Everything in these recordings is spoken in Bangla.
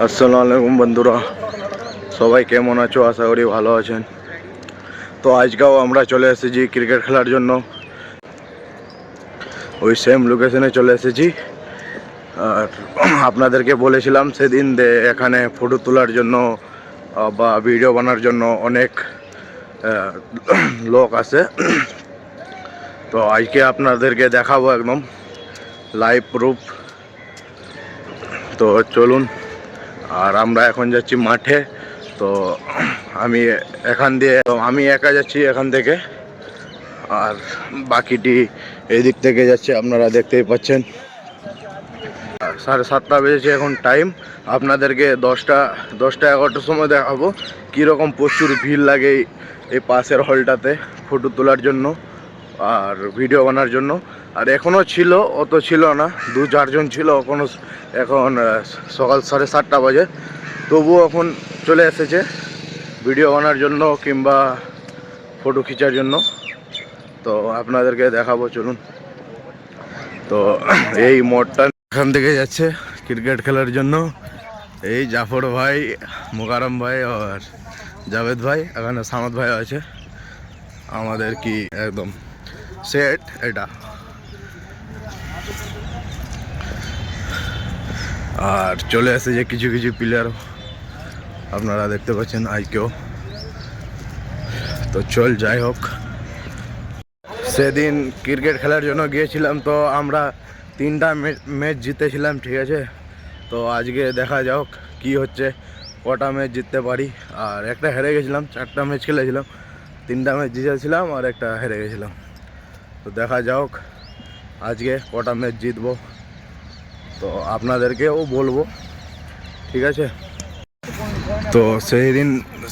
আসসালামু আলাইকুম বন্ধুরা, সবাই কেমন আছো? আশা করি ভালো আছেন। তো আজকেও আমরা চলে এসেছি ক্রিকেট খেলার জন্য। ওই সেম লোকেশনে চলে এসেছি। আর আপনাদেরকে বলেছিলাম সেদিন এখানে ফটো তোলার জন্য বা ভিডিও বানার জন্য অনেক লোক আছে। তো আজকে আপনাদেরকে দেখাবো একদম লাইভ প্রুফ। তো চলুন। আর আমরা এখন যাচ্ছি মাঠে। তো আমি একা যাচ্ছি এখান থেকে, আর বাকিটি এই দিক থেকে যাচ্ছে, আপনারা দেখতেই পাচ্ছেন। 7:30 বেজেছে এখন টাইম। আপনাদেরকে 10টা 11টার সময় দেখাবো কীরকম প্রচুর ভিড় লাগে এই পাশের হলটাতে ফটো তোলার জন্য আর ভিডিও বানার জন্য। আর এখনও ছিল, অত ছিল না, 2-4 জন ছিল এখন সকাল 7:30 বাজে। তবুও এখন চলে এসেছে ভিডিও বানার জন্য কিংবা ফটো খিচার জন্য। তো আপনাদেরকে দেখাবো, চলুন। তো এই মোড়টা এখান থেকে যাচ্ছে ক্রিকেট খেলার জন্য। এই জাফর ভাই, মোকারম ভাই আর জাভেদ ভাই, এখানে সামদ ভাই আছে। আমাদের কি একদম সেট এটা। আর চলে এসেছে কিছু কিছু প্লেয়ার, আপনারা দেখতে পাচ্ছেন আজকেও। তো চল যাই হোক, সেদিন ক্রিকেট খেলার জন্য গিয়েছিলাম, তো আমরা 3টা ম্যাচ জিতেছিলাম, ঠিক আছে। তো আজকে দেখা যাক কি হচ্ছে, কটা ম্যাচ জিততে পারি। আর একটা হেরে গেছিলাম, 4টা ম্যাচ খেলেছিলাম, 3টা ম্যাচ জিতেছিলাম আর একটা হেরে গেছিলাম। তো দেখা যাক আজকে কটা ম্যাচ জিতবো, তো আপনাদেরকেও বলবো, ঠিক আছে। তো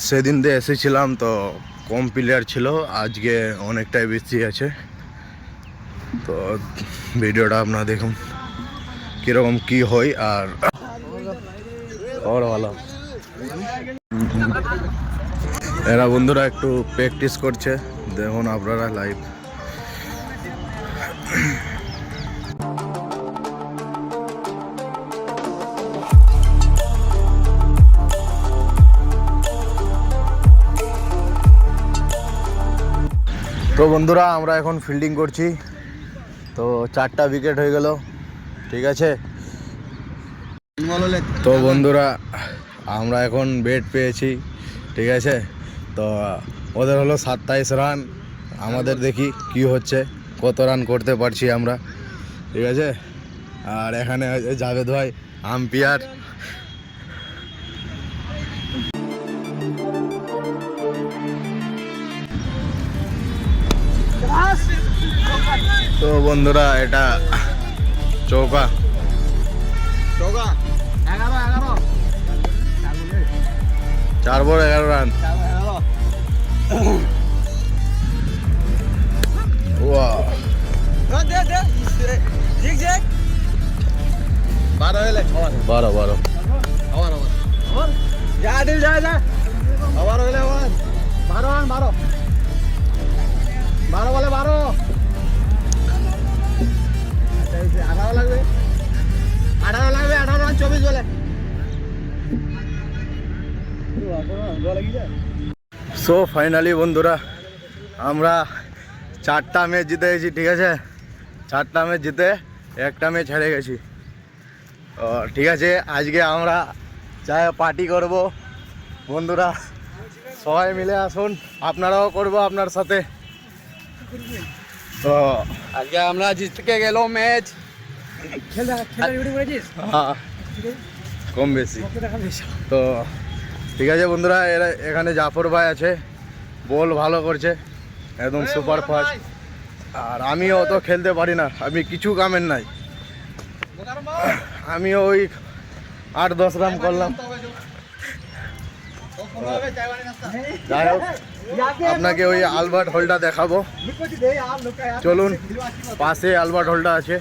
সেদিন এসেছিলাম, তো কম প্লেয়ার ছিল, আজকে অনেকটাই বেশি আছে। তো ভিডিওটা আপনারা দেখুন কীরকম কি হয়। আর ভালো, এরা বন্ধুরা একটু প্র্যাকটিস করছে, দেখুন আপনারা লাইভ। তো বন্ধুরা আমরা এখন ফিল্ডিং করছি। তো 4টা উইকেট হয়ে গেল, ঠিক আছে। তো বন্ধুরা আমরা এখন ব্যাট পেয়েছি, ঠিক আছে। তো ওদের হলো 27 রান, আমাদের দেখি কি হচ্ছে, কত রান করতে পারছি আমরা, ঠিক আছে। আর এখানে জাভেদ ভাই আম্পায়ার। তো বন্ধুরা এটা চৌকা 4 বল 11 রান। ওয়াও, 12 লাগবে 18 24 বলে। সো ফাইনালি বন্ধুরা আমরা 4টা ম্যাচ জিতে গেছি, ঠিক আছে। 4টা ম্যাচ জিতে 1টা ম্যাচ হেরে গেছি। ঠিক আছে, আজকে আমরা চাই পার্টি করব বন্ধুরা, সবাই মিলে আসুন, আপনারাও করবো আপনার সাথে। তো আজকে আমরা জিততে গেল ম্যাচ হ্যাঁ, কম বেশি। তো ঠিক আছে বন্ধুরা, এখানে জাফর ভাই আছে, বল ভালো করছে, একদম সুপার ফাস্ট। আর আমিও অত খেলতে পারি না, আমি কিছু কামের নাই, আমি ওই 8-10 রান করলাম। যাই হোক, আপনাকে ওই আলবার্ট হলটা দেখাবো, চলুন। পাশে আলবার্ট হলটা আছে,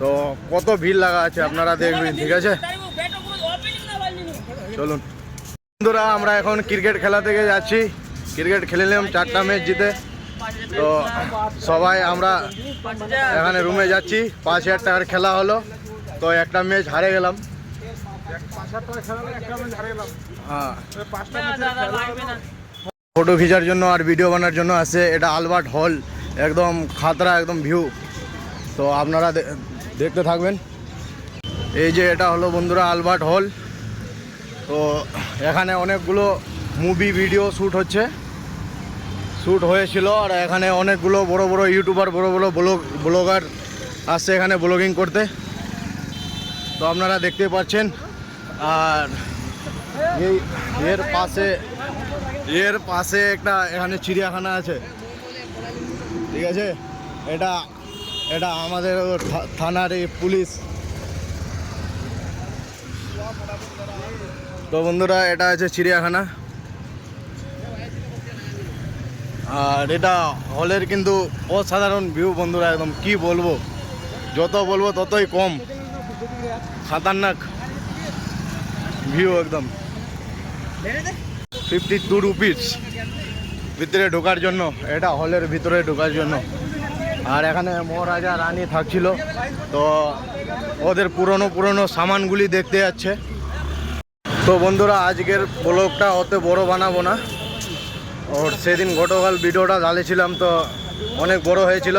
তো কত ভিড় লাগা আছে আপনারা দেখবেন, ঠিক আছে। চলুন বন্ধুরা, আমরা এখন ক্রিকেট খেলা থেকে যাচ্ছি। ক্রিকেট খেললাম 4টা ম্যাচ জিতে। তো সবাই আমরা এখানে রুমে যাচ্ছি। 5,000 টাকার খেলা হলো, তো একটা ম্যাচ হারে গেলাম, হ্যাঁ, ফটো খিচার জন্য আর ভিডিও বানার জন্য আছে। এটা আলবার্ট হল, একদম খাতরা একদম ভিউ। তো আপনারা দেখতে থাকবেন। এই যে এটা হলো বন্ধুরা আলবার্ট হল। তো এখানে অনেকগুলো মুভি ভিডিও শ্যুট হয়েছিল। আর এখানে অনেকগুলো বড় বড় ইউটিউবার, বড় বড় ব্লগার আসছে এখানে ব্লগিং করতে। তো আপনারা দেখতে পাচ্ছেন। আর এর পাশে একটা এখানে চিড়িয়াখানা আছে, ঠিক আছে। এটা আমাদের থানার এই পুলিশ। তো বন্ধুরা এটা আছে চিড়িয়াখানা। আর এটা হলের কিন্তু অসাধারণ ভিউ বন্ধুরা, একদম কি বলবো, যত বলবো ততই কম। খতরনাক ভিউ একদম। 52 রুপিস ভিতরে ঢোকার জন্য, এটা হলের ভিতরে ঢোকার জন্য। আর এখানে মহারাজা রানী থাকছিল, তো ওদের পুরনো সামানগুলি দেখতে যাচ্ছে। তো বন্ধুরা আজকের ব্লগটা অত বড় বানাবো না। ওর সেদিন গতকাল ভিডিওটা ঢালেছিলাম, তো অনেক বড় হয়েছিল,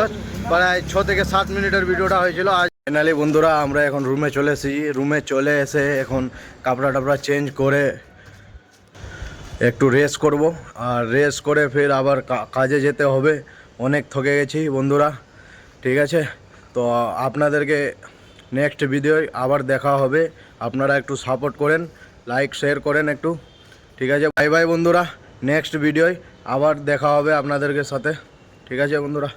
প্রায় 6 থেকে 7 মিনিটের ভিডিওটা হয়েছিল। আজ ফাইনালি বন্ধুরা আমরা এখন রুমে চলে এসেছি। রুমে চলে এসে এখন কাপড়া টাপড়া চেঞ্জ করে একটু রেস্ট করব। আর রেস্ট করে ফের আবার কাজে যেতে হবে। অনেক থকে গেছি বন্ধুরা, ঠিক আছে। তো আপনাদেরকে নেক্সট ভিডিও আবার দেখা হবে। আপনারা একটু সাপোর্ট করেন, লাইক শেয়ার করেন একটু, ঠিক আছে। বাই বাই বন্ধুরা, নেক্সট ভিডিওয় আবার দেখা হবে আপনাদেরকে সাথে, ঠিক আছে বন্ধুরা।